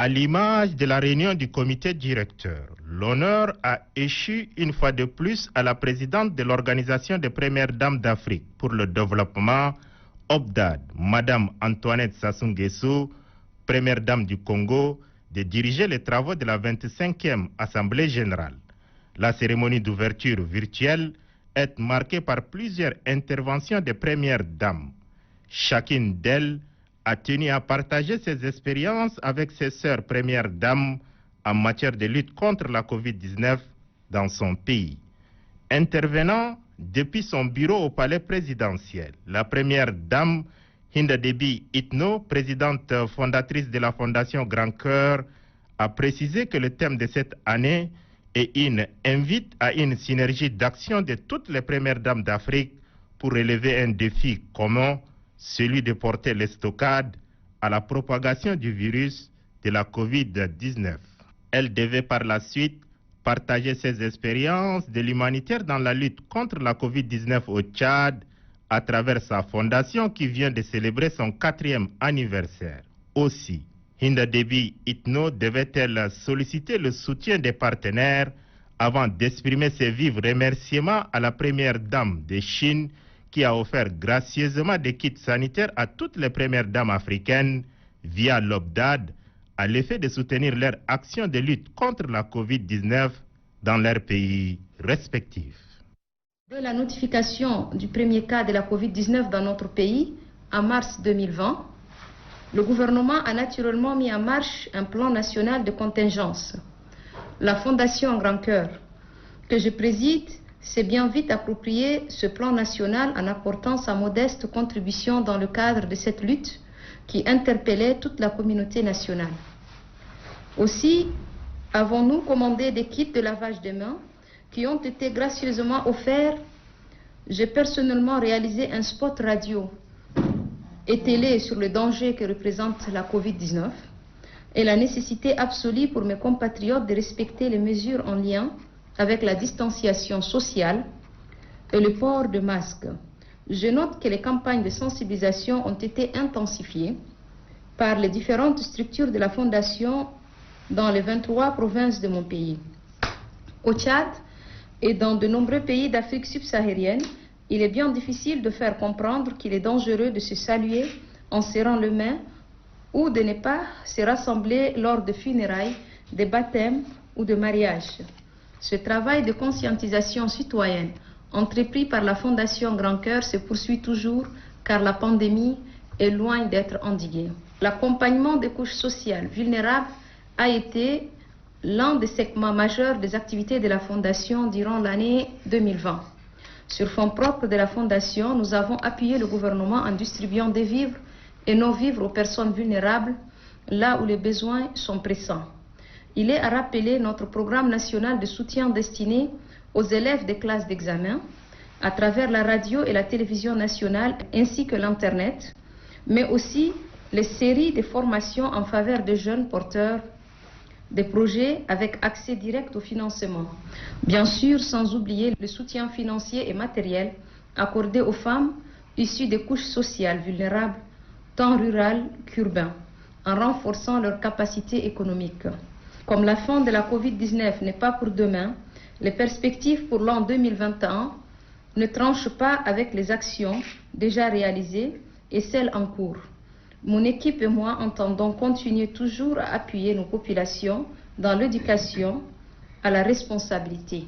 À l'image de la réunion du comité directeur, l'honneur a échu une fois de plus à la présidente de l'Organisation des Premières Dames d'Afrique pour le développement, OPDAD, Madame Antoinette Sassou Nguesso, Première Dame du Congo, de diriger les travaux de la 25e Assemblée générale. La cérémonie d'ouverture virtuelle est marquée par plusieurs interventions des Premières Dames. Chacune d'elles a tenu à partager ses expériences avec ses sœurs Premières Dames en matière de lutte contre la COVID-19 dans son pays. Intervenant depuis son bureau au palais présidentiel, la Première Dame Hinda Déby Itno, présidente fondatrice de la Fondation Grand Cœur, a précisé que le thème de cette année est une invite à une synergie d'action de toutes les Premières Dames d'Afrique pour relever un défi commun, celui de porter l'estocade à la propagation du virus de la COVID-19. Elle devait par la suite partager ses expériences de l'humanitaire dans la lutte contre la COVID-19 au Tchad à travers sa fondation qui vient de célébrer son 4e anniversaire. Aussi, Hinda Déby Itno devait-elle solliciter le soutien des partenaires avant d'exprimer ses vifs remerciements à la Première Dame de Chine qui a offert gracieusement des kits sanitaires à toutes les Premières Dames africaines via l'OPDAD à l'effet de soutenir leur action de lutte contre la COVID-19 dans leurs pays respectifs. De la notification du premier cas de la COVID-19 dans notre pays, en mars 2020, le gouvernement a naturellement mis en marche un plan national de contingence. La Fondation Grand Cœur, que je préside, s'est bien vite approprié ce plan national en apportant sa modeste contribution dans le cadre de cette lutte qui interpellait toute la communauté nationale. Aussi, avons-nous commandé des kits de lavage des mains qui ont été gracieusement offerts. J'ai personnellement réalisé un spot radio et télé sur le danger que représente la COVID-19 et la nécessité absolue pour mes compatriotes de respecter les mesures en lien avec la distanciation sociale et le port de masques. Je note que les campagnes de sensibilisation ont été intensifiées par les différentes structures de la Fondation dans les 23 provinces de mon pays. Au Tchad et dans de nombreux pays d'Afrique subsaharienne, il est bien difficile de faire comprendre qu'il est dangereux de se saluer en serrant les mains ou de ne pas se rassembler lors de funérailles, de baptêmes ou de mariages. Ce travail de conscientisation citoyenne entrepris par la Fondation Grand Cœur se poursuit toujours car la pandémie est loin d'être endiguée. L'accompagnement des couches sociales vulnérables a été l'un des segments majeurs des activités de la Fondation durant l'année 2020. Sur fonds propres de la Fondation, nous avons appuyé le gouvernement en distribuant des vivres et non-vivres aux personnes vulnérables là où les besoins sont pressants. Il est à rappeler notre programme national de soutien destiné aux élèves des classes d'examen à travers la radio et la télévision nationale ainsi que l'Internet, mais aussi les séries de formations en faveur des jeunes porteurs des projets avec accès direct au financement. Bien sûr, sans oublier le soutien financier et matériel accordé aux femmes issues des couches sociales vulnérables, tant rurales qu'urbaines, en renforçant leurs capacités économiques. Comme la fin de la COVID-19 n'est pas pour demain, les perspectives pour l'an 2021 ne tranchent pas avec les actions déjà réalisées et celles en cours. Mon équipe et moi entendons continuer toujours à appuyer nos populations dans l'éducation à la responsabilité.